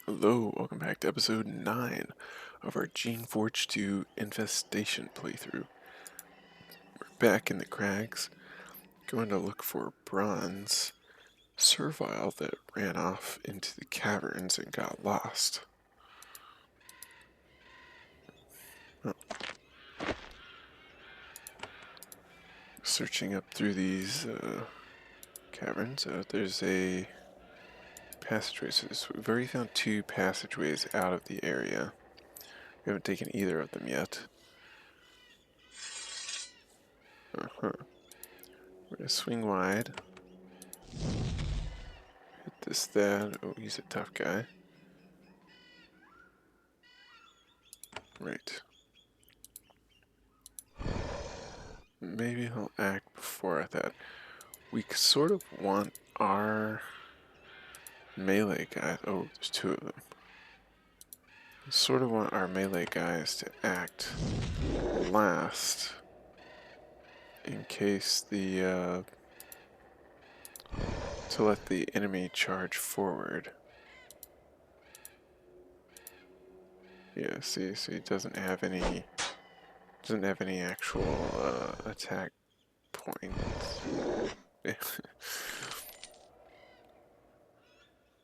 Hello, welcome back to episode 9 of our Geneforge 2 Infestation playthrough. We're back in the crags, going to look for Braan's servile that ran off into the caverns and got lost. Oh. Searching up through these caverns, there's a passageway. So we've already found 2 passageways out of the area. We haven't taken either of them yet. We're going to swing wide. Hit this, that. Oh, he's a tough guy. Right. Maybe he'll act before that. We sort of want our melee guys. Oh, there's 2 of them. We sort of want our melee guys to act last in case the to let the enemy charge forward. Yeah, see, so he doesn't have any actual attack points.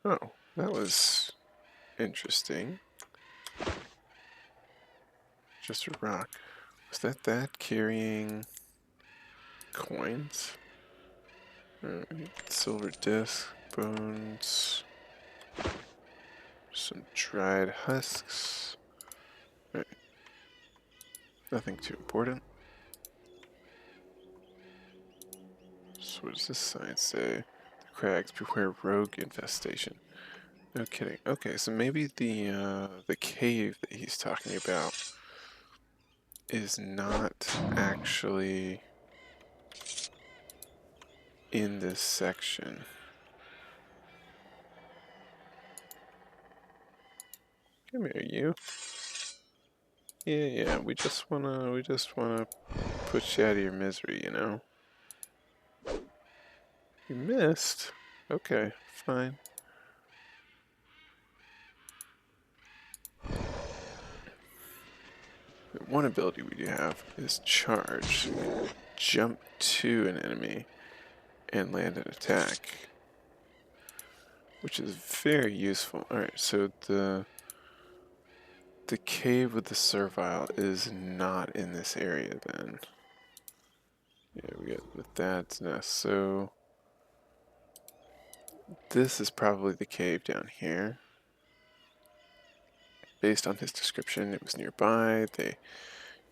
Oh, that was interesting. Just a rock. Was that carrying coins? Silver disc, bones, some dried husks. Right. Nothing too important. So what does this sign say? The crags beware rogue infestation. No kidding. Okay, so maybe the cave that he's talking about is not actually in this section. Come here, you. Yeah, we just wanna put you out of your misery, you know? You missed? Okay, fine. One ability we do have is charge. So we can jump to an enemy and land an attack, which is very useful. Alright, so the cave with the servile is not in this area then. Yeah, we got the Thad's nest. So this is probably the cave down here. Based on his description, it was nearby. They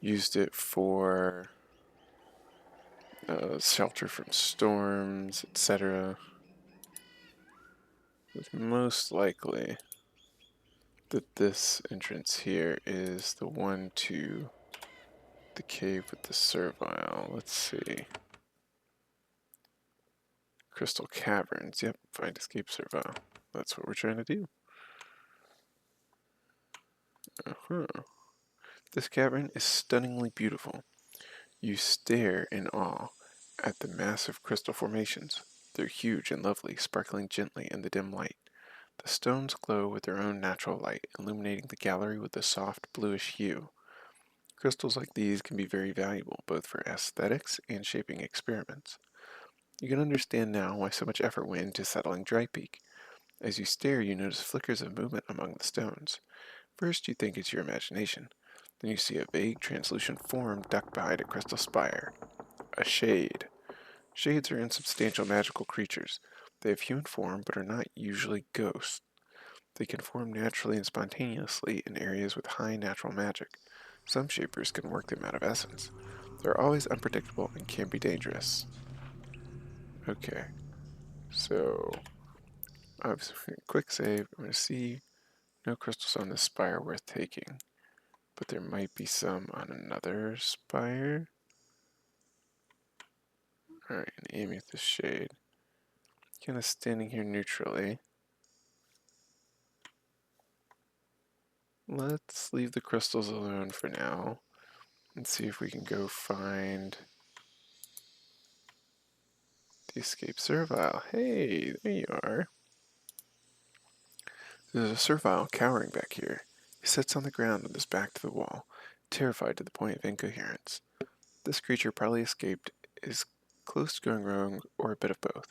used it for shelter from storms, etc. It's most likely that this entrance here is the one to the cave with the servile. Let's see. Crystal Caverns. Yep, find escape servile. That's what we're trying to do. This cavern is stunningly beautiful. You stare in awe at the massive crystal formations. They're huge and lovely, sparkling gently in the dim light. The stones glow with their own natural light, illuminating the gallery with a soft bluish hue. Crystals like these can be very valuable, both for aesthetics and shaping experiments. You can understand now why so much effort went into settling Drayk. As you stare, you notice flickers of movement among the stones. First, you think it's your imagination. Then you see a vague, translucent form ducked behind a crystal spire. A shade. Shades are insubstantial magical creatures. They have human form, but are not usually ghosts. They can form naturally and spontaneously in areas with high natural magic. Some shapers can work them out of essence. They're always unpredictable and can be dangerous. Okay, so quick save. I'm going to see no crystals on this spire worth taking, but there might be some on another spire. Alright, and aiming at the shade. Kind of standing here neutrally. Let's leave the crystals alone for now and see if we can go find the escape servile. Hey, there you are. There's a servile cowering back here. He sits on the ground with his back to the wall, terrified to the point of incoherence. This creature probably escaped, is close to going rogue, or a bit of both.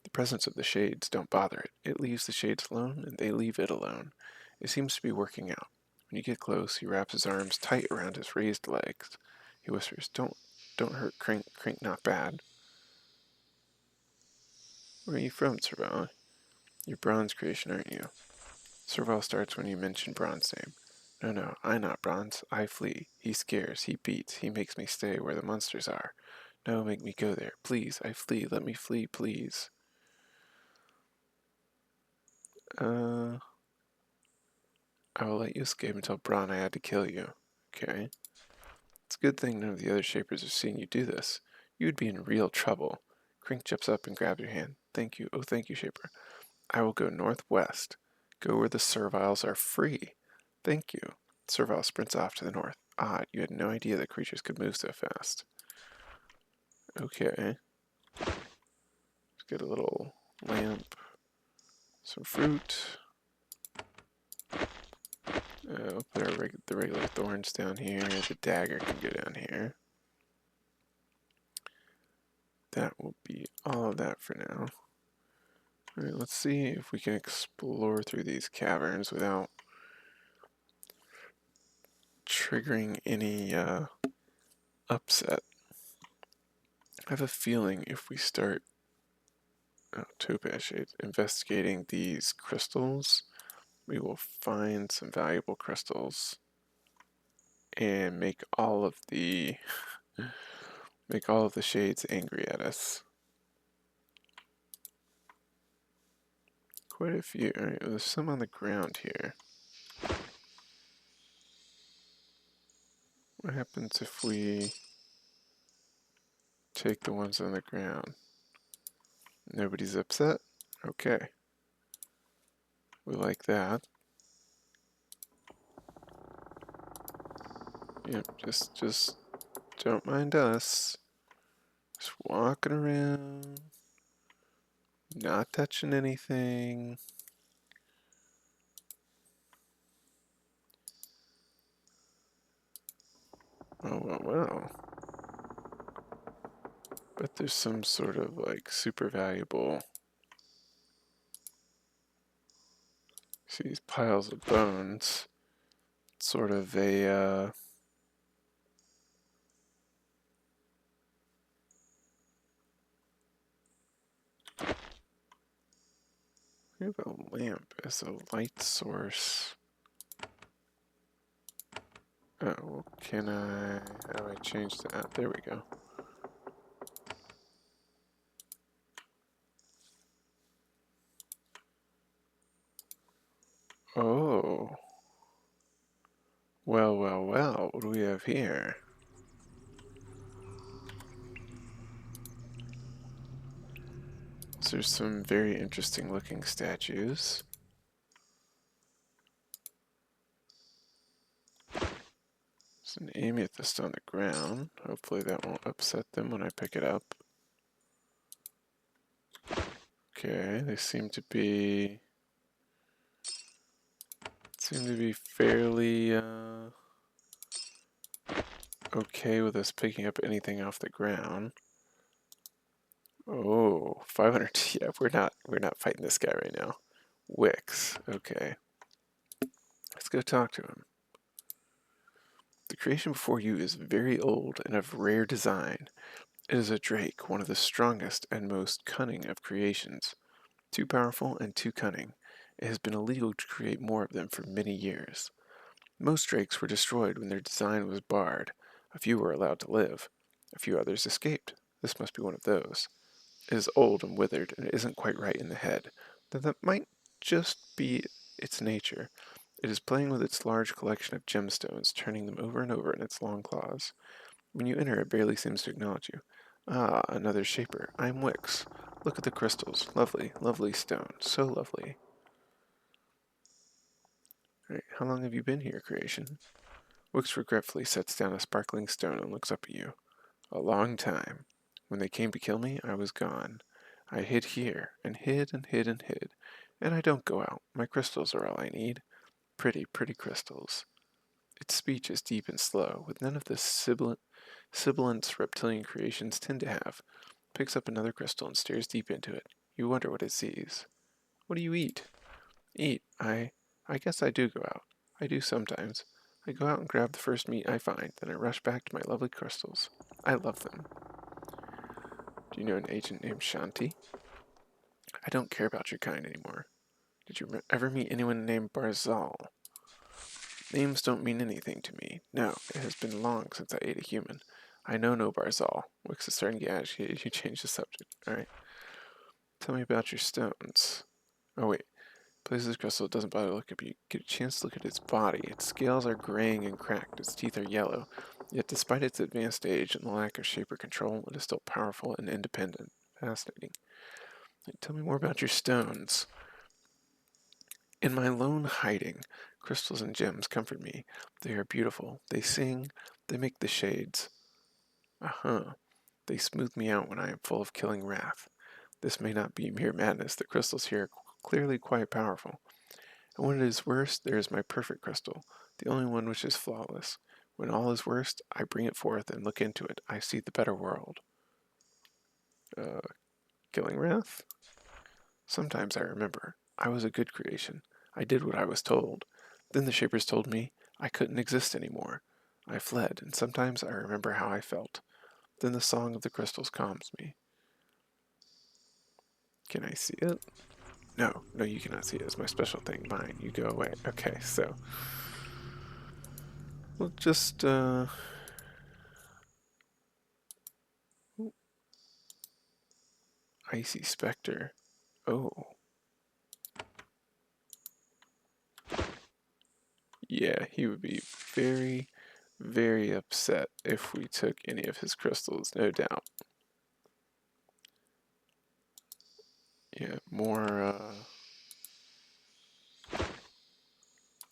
The presence of the shades don't bother it. It leaves the shades alone, and they leave it alone. It seems to be working out. When you get close, he wraps his arms tight around his raised legs. He whispers, don't hurt Crink. Crink not bad. Where are you from, Servile? You're Braan's creation, aren't you? Servile starts when you mention Braan's name. No, I not Braan's. I flee. He scares. He beats. He makes me stay where the monsters are. No, make me go there. Please, I flee. Let me flee, please. I will let you escape and tell Braan I had to kill you. Okay. It's a good thing none of the other Shapers are seeing you do this. You would be in real trouble. Crink jumps up and grabs your hand. Thank you. Oh, thank you, Shaper. I will go northwest. Go where the Serviles are free. Thank you. Servile sprints off to the north. Odd, you had no idea that creatures could move so fast. Okay. Let's get a little lamp. Some fruit. I'll put the regular thorns down here. The dagger can go down here. That will be all of that for now. Alright, let's see if we can explore through these caverns without triggering any upset. I have a feeling if we start topaz shades investigating these crystals, we will find some valuable crystals and make all of the shades angry at us. Quite a few. Alright, there's some on the ground here. What happens if we take the ones on the ground? Nobody's upset? Okay. We like that. Yep, just don't mind us. Just walking around, not touching anything. Well. But there's some sort of like super valuable. See these piles of bones. Sort of a we have a lamp as a light source. Oh, can I? How do I change that? There we go. Oh. Well. What do we have here? So there's some very interesting looking statues. There's an amethyst on the ground. Hopefully that won't upset them when I pick it up. Okay, they seem to be fairly okay with us picking up anything off the ground. Oh, 500. Yeah, we're not fighting this guy right now. Wix. Okay. Let's go talk to him. The creation before you is very old and of rare design. It is a drake, one of the strongest and most cunning of creations. Too powerful and too cunning. It has been illegal to create more of them for many years. Most drakes were destroyed when their design was barred. A few were allowed to live. A few others escaped. This must be one of those. It is old and withered, and it isn't quite right in the head. Though that might just be its nature. It is playing with its large collection of gemstones, turning them over and over in its long claws. When you enter, it barely seems to acknowledge you. Ah, another shaper. I'm Wix. Look at the crystals. Lovely, lovely stone. So lovely. Right, how long have you been here, creation? Wix regretfully sets down a sparkling stone and looks up at you. A long time. When they came to kill me, I was gone. I hid here, and hid and hid and hid. And I don't go out. My crystals are all I need. Pretty, pretty crystals. Its speech is deep and slow, with none of the sibilance reptilian creations tend to have. Picks up another crystal and stares deep into it. You wonder what it sees. What do you eat? Eat? I guess I do go out. I do sometimes. I go out and grab the first meat I find, then I rush back to my lovely crystals. I love them. Do you know an agent named Shanti? I don't care about your kind anymore. Did you ever meet anyone named Barzal? Names don't mean anything to me. No, it has been long since I ate a human. I know no Barzal. Wix is starting to get agitated. You change the subject. Alright. Tell me about your stones. Oh wait. Places this crystal, it doesn't bother to look up. You get a chance to look at its body. Its scales are graying and cracked. Its teeth are yellow. Yet despite its advanced age and the lack of shape or control, it is still powerful and independent. Fascinating. Tell me more about your stones. In my lone hiding, crystals and gems comfort me. They are beautiful. They sing. They make the shades. Uh-huh. They smooth me out when I am full of killing wrath. This may not be mere madness. The crystals here are clearly quite powerful. And when it is worst, there is my perfect crystal, the only one which is flawless. When all is worst, I bring it forth and look into it. I see the better world. Uh, Killing wrath? Sometimes I remember. I was a good creation. I did what I was told. Then the Shapers told me I couldn't exist anymore. I fled, and sometimes I remember how I felt. Then the song of the crystals calms me. Can I see it? No, no, you cannot see it. It's my special thing. Mine. You go away. Okay, so we'll just Icy Spectre. Oh. Yeah, he would be very, very upset if we took any of his crystals, no doubt. Yeah, more,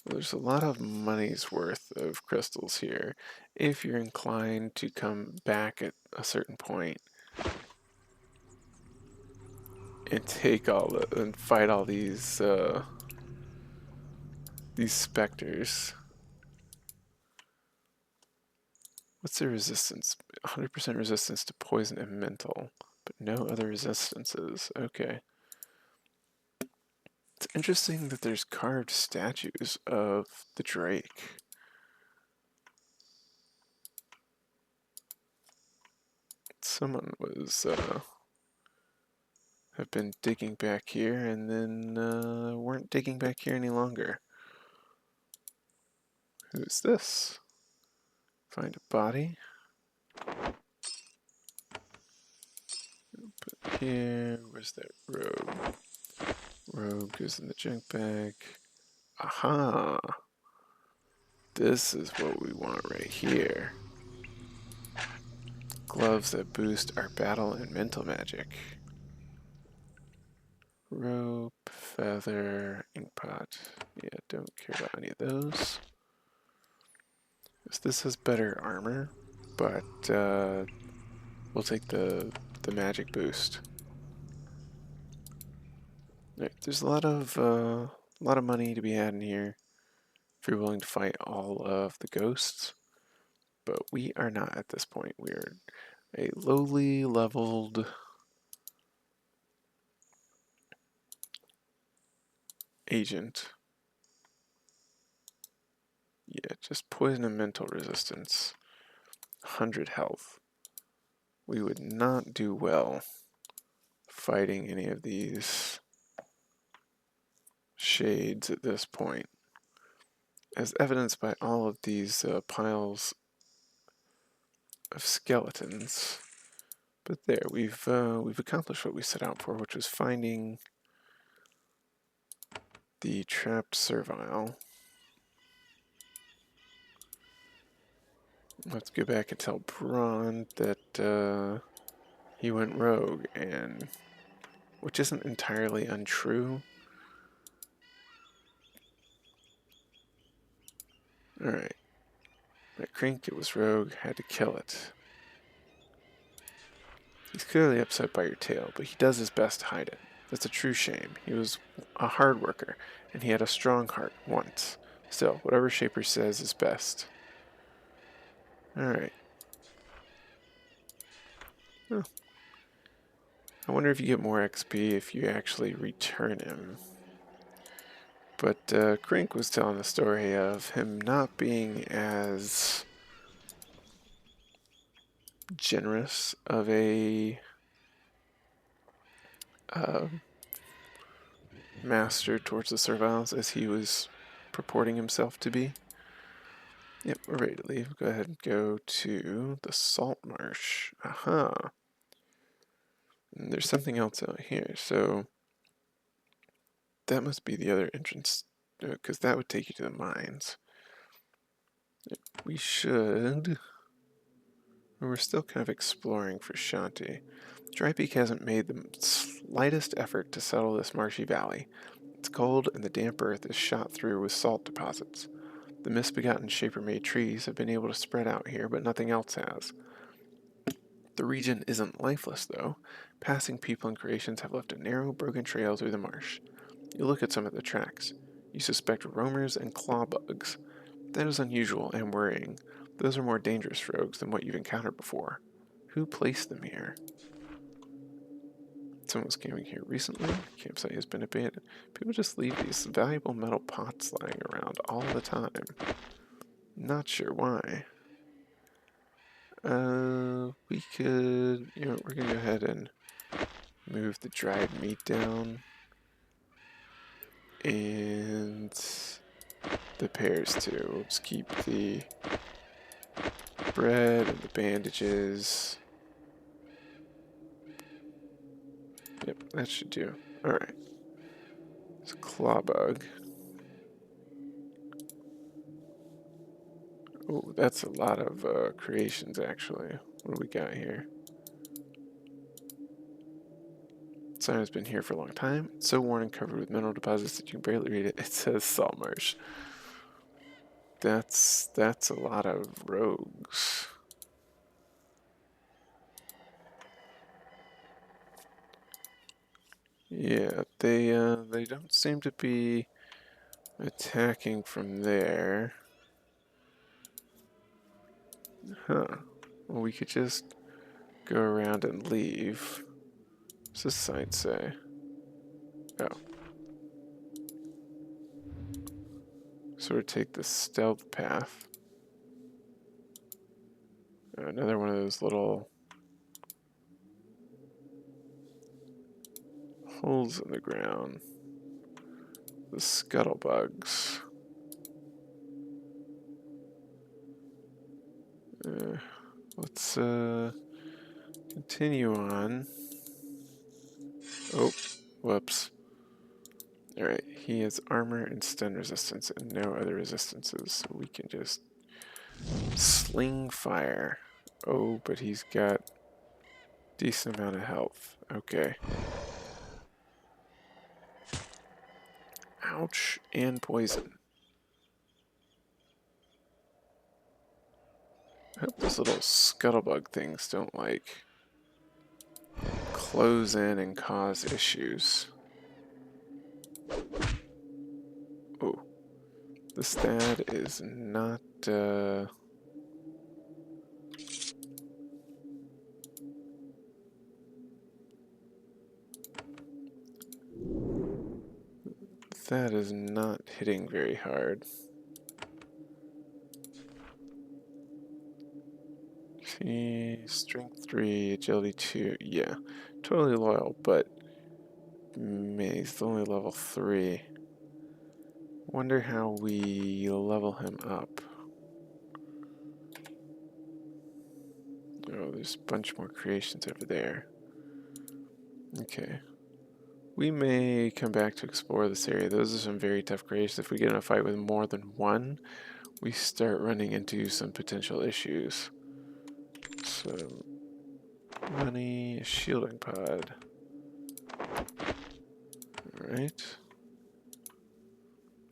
there's a lot of money's worth of crystals here. If you're inclined to come back at a certain point and take and fight all these specters. What's the resistance? 100% resistance to poison and mental, but no other resistances. Okay. It's interesting that there's carved statues of the Drayk. Someone was, have been digging back here and then, weren't digging back here any longer. Who's this? Find a body. Put here. Where's that robe? Robe goes in the junk bag. Aha! This is what we want right here. Gloves that boost our battle and mental magic. Rope, feather, inkpot. Yeah, don't care about any of those. This has better armor, but we'll take the magic boost. Right, there's a lot of money to be had in here if you're willing to fight all of the ghosts, but we are not at this point. We are a lowly leveled agent. Yeah, just poison and mental resistance. 100 health. We would not do well fighting any of these shades at this point, as evidenced by all of these piles of skeletons. But there, we've accomplished what we set out for, which was finding the trapped servile. Let's go back and tell Braan that he went rogue, and which isn't entirely untrue. Alright. That Crink, it was rogue, had to kill it. He's clearly upset by your tale, but he does his best to hide it. That's a true shame. He was a hard worker, and he had a strong heart once. Still, whatever Shaper says is best. Alright. Well, I wonder if you get more XP if you actually return him. But Crink was telling the story of him not being as generous of a uh, master towards the serviles as he was purporting himself to be. Yep, we're ready to leave. Go ahead and go to the salt marsh. Aha. And there's something else out here, so that must be the other entrance, because that would take you to the mines. We should... We're still kind of exploring for Shanti. Drayk hasn't made the slightest effort to settle this marshy valley. It's cold and the damp earth is shot through with salt deposits. The misbegotten Shaper-made trees have been able to spread out here, but nothing else has. The region isn't lifeless, though. Passing people and creations have left a narrow, broken trail through the marsh. You look at some of the tracks. You suspect roamers and claw bugs. That is unusual and worrying. Those are more dangerous rogues than what you've encountered before. Who placed them here? Someone was camping here recently. Campsite has been abandoned. People just leave these valuable metal pots lying around all the time. Not sure why. We could, we're gonna go ahead and move the dried meat down. And the pears too. We'll just keep the bread and the bandages. Yep, that should do. Alright. It's a claw bug. Oh, that's a lot of creations actually. What do we got here? Sign has been here for a long time. It's so worn and covered with mineral deposits that you can barely read it. It says salt marsh. That's a lot of rogues. Yeah, they don't seem to be attacking from there. Huh. Well, we could just go around and leave. What's this sign say? Oh. Sort of take the stealth path. Another one of those little holes in the ground. The scuttlebugs. Let's continue on. Oh, whoops. Alright, he has armor and stun resistance and no other resistances, so we can just sling fire. Oh, but he's got decent amount of health. Okay. Ouch, and poison. I hope those little scuttlebug things don't, like, close in and cause issues. Oh, the stat is not, that is not hitting very hard. See, strength 3, agility 2, yeah, totally loyal, but he's only level 3. Wonder how we level him up. Oh, there's a bunch more creations over there. Okay. We may come back to explore this area. Those are some very tough creations. If we get in a fight with more than one, we start running into some potential issues. So, money, shielding pod. Alright.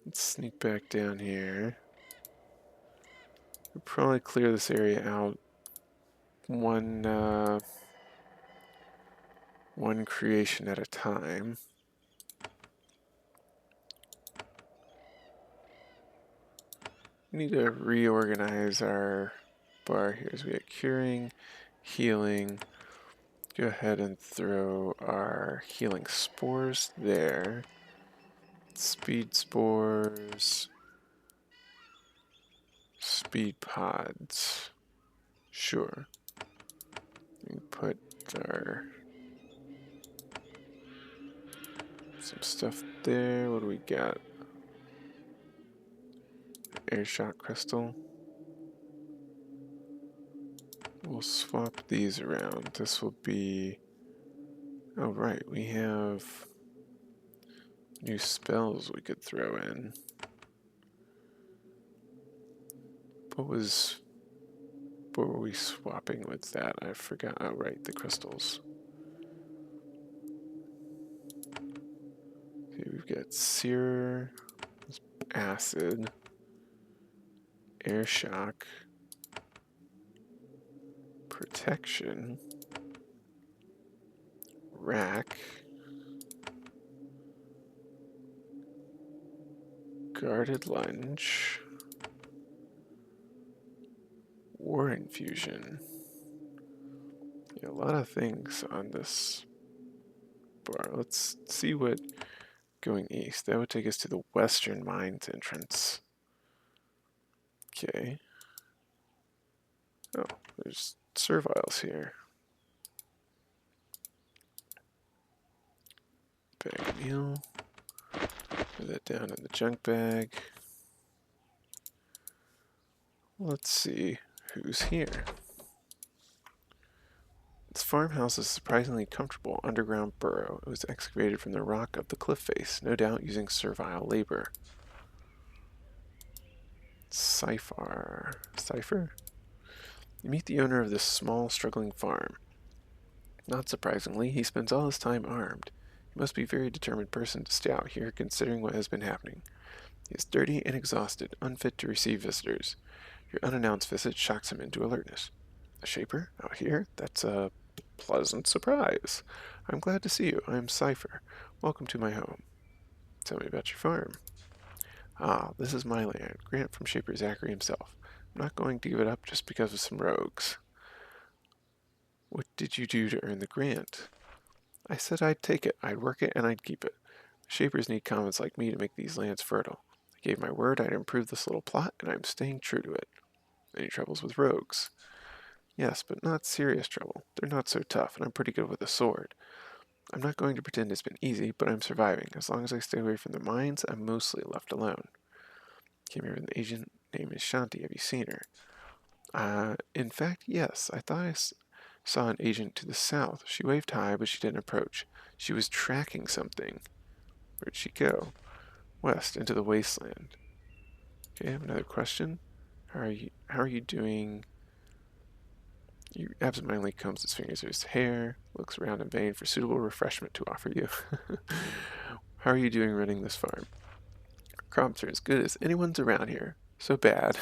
Let's sneak back down here. We'll probably clear this area out one one creation at a time. We need to reorganize our bar here. So we got curing, healing. Go ahead and throw our healing spores there. Speed spores. Speed pods. Sure. We put our some stuff there. What do we got? Air shot crystal. We'll swap these around. This will be... Oh, right. We have new spells we could throw in. What were we swapping with that? I forgot. Oh, right. The crystals. Okay, we've got Sear, Acid, Air Shock, Protection, Rack, Guarded Lunge, War Infusion. Yeah, a lot of things on this bar. Let's see what going east. That would take us to the Western Mines entrance. Okay. Oh, there's serviles here. Bag of meal. Put that down in the junk bag. Let's see who's here. This farmhouse is a surprisingly comfortable underground burrow. It was excavated from the rock of the cliff face, no doubt using servile labor. Ciphar. Ciphar? You meet the owner of this small, struggling farm. Not surprisingly, he spends all his time armed. He must be a very determined person to stay out here, considering what has been happening. He is dirty and exhausted, unfit to receive visitors. Your unannounced visit shocks him into alertness. A shaper? Out here? That's a pleasant surprise. I'm glad to see you. I am Ciphar. Welcome to my home. Tell me about your farm. Ah, this is my land. Grant from Shaper Zachary himself. I'm not going to give it up just because of some rogues. What did you do to earn the grant? I said I'd take it, I'd work it, and I'd keep it. Shapers need commons like me to make these lands fertile. I gave my word I'd improve this little plot, and I'm staying true to it. Any troubles with rogues? Yes, but not serious trouble. They're not so tough, and I'm pretty good with a sword. I'm not going to pretend it's been easy, but I'm surviving. As long as I stay away from the mines, I'm mostly left alone. Came here with an agent named is Shanti. Have you seen her? In fact, yes. I thought I saw an agent to the south. She waved hi, but she didn't approach. She was tracking something. Where'd she go? West, into the wasteland. Okay, I have another question. How are you doing? He absentmindedly combs his fingers through his hair, looks around in vain for suitable refreshment to offer you. How are you doing running this farm? Crops are as good as anyone's around here. So bad.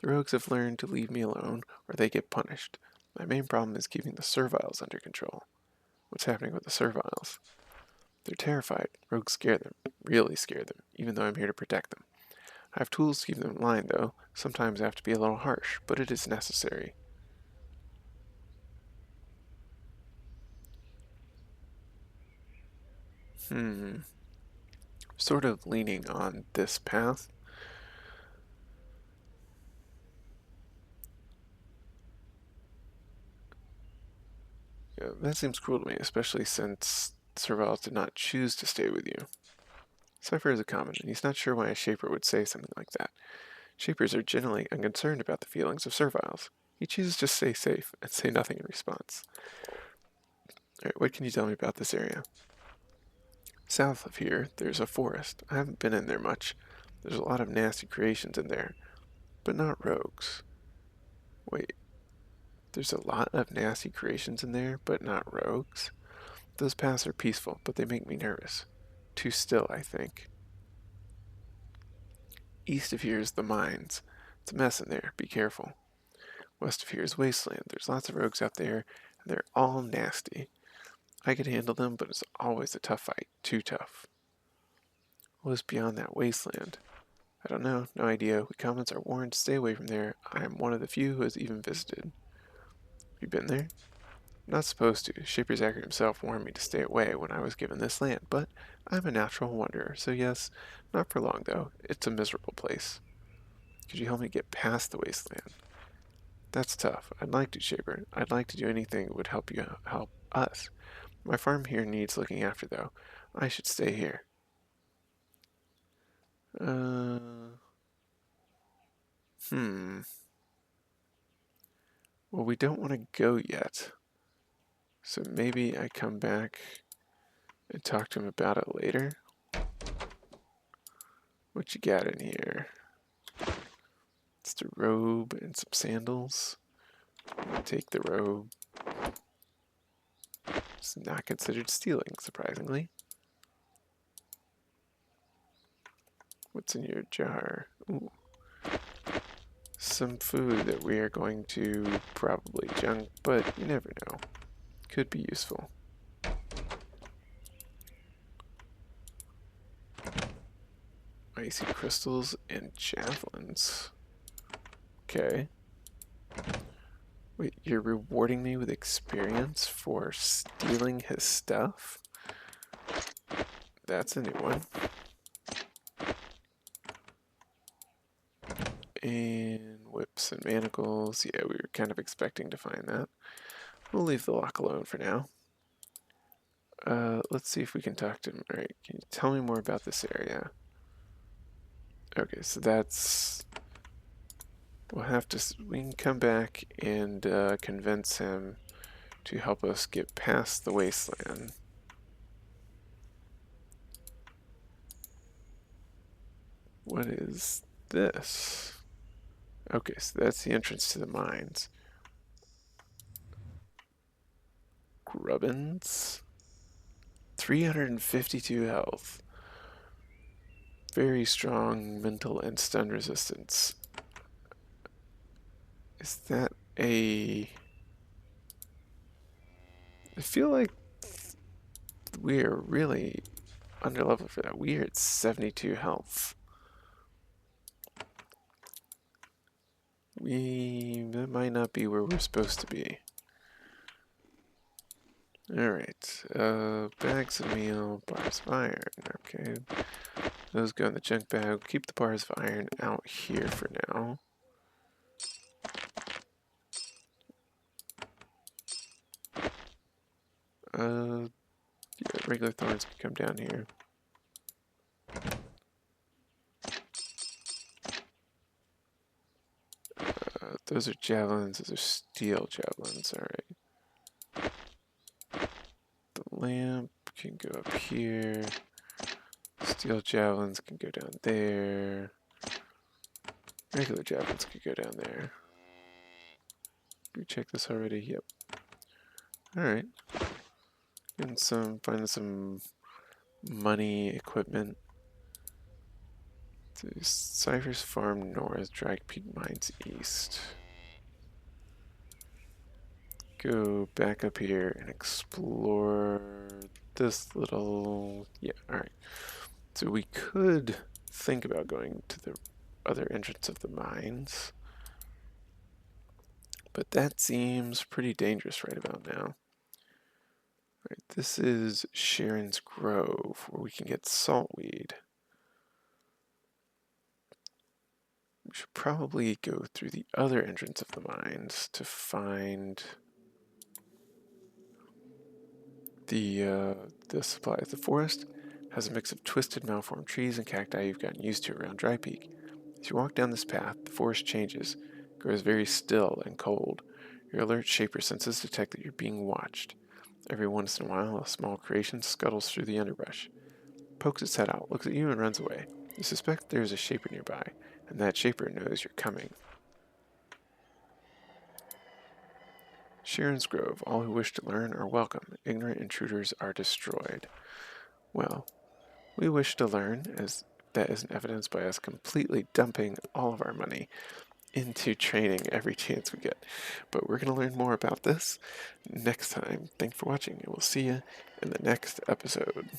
The rogues have learned to leave me alone, or they get punished. My main problem is keeping the serviles under control. What's happening with the serviles? They're terrified. Rogues scare them. Really scare them, even though I'm here to protect them. I have tools to keep them in line, though. Sometimes I have to be a little harsh, but it is necessary. Sort of leaning on this path. Yeah, that seems cruel to me, especially since Serviles did not choose to stay with you. Cypher is a common, and he's not sure why a Shaper would say something like that. Shapers are generally unconcerned about the feelings of Serviles. He chooses to stay safe and say nothing in response. Alright, what can you tell me about this area? South of here, there's a forest. I haven't been in there much. There's a lot of nasty creations in there, but not rogues. Wait, there's a lot of nasty creations in there, but not rogues? Those paths are peaceful, but they make me nervous. Too still, I think. East of here is the mines. It's a mess in there, be careful. West of here is wasteland. There's lots of rogues out there, and they're all nasty. I could handle them, but it's always a tough fight. Too tough. What is beyond that wasteland? I don't know. No idea. We comments are warned to stay away from there. I am one of the few who has even visited. You been there? Not supposed to. Shaper Zachary himself warned me to stay away when I was given this land, but I'm a natural wanderer, so yes, not for long though. It's a miserable place. Could you help me get past the wasteland? That's tough. I'd like to, Shaper. I'd like to do anything that would help us. My farm here needs looking after though. I should stay here. Hmm. Well, we don't want to go yet. So maybe I come back and talk to him about it later. What you got in here? Just a robe and some sandals. Take the robe. It's not considered stealing, surprisingly. What's in your jar? Ooh. Some food that we are going to probably junk, but you never know. Could be useful. Icy crystals and javelins. Okay. Wait, you're rewarding me with experience for stealing his stuff? That's a new one. And whips and manacles. Yeah, we were kind of expecting to find that. We'll leave the lock alone for now. Let's see if we can talk to him. Alright, can you tell me more about this area? Okay, so that's... We'll have to... We can come back and convince him to help us get past the wasteland. What is this? Okay, so that's the entrance to the mines. Grubbins? 352 health. Very strong mental and stun resistance. Is that a... I feel like we are really underleveled for that. We are at 72 health. That might not be where we're supposed to be. Alright, bags of meal, bars of iron, okay. Those go in the junk bag. Keep the bars of iron out here for now. Yeah, regular thorns can come down here. Those are javelins, those are steel javelins, alright. The lamp can go up here. Steel javelins can go down there. Regular javelins can go down there. Did we check this already? Yep. Alright. Finding some money, equipment. Ciphers Farm north, Drayk Peak Mines east. Go back up here and explore this little... Yeah, alright. So we could think about going to the other entrance of the mines. But that seems pretty dangerous right about now. Alright, this is Sharon's Grove, where we can get saltweed. We should probably go through the other entrance of the mines to find the supplies. The forest has a mix of twisted, malformed trees and cacti you've gotten used to around Dry Peak. As you walk down this path, the forest changes, grows very still and cold. Your alert shaper senses detect that you're being watched. Every once in a while, a small creation scuttles through the underbrush, pokes its head out, looks at you, and runs away. You suspect there is a shaper nearby, and that shaper knows you're coming. Sharon's Grove. All who wish to learn are welcome. Ignorant intruders are destroyed. Well, we wish to learn, as that isn't evidenced by us completely dumping all of our money into training every chance we get. But we're going to learn more about this next time. Thanks for watching, and we'll see you in the next episode.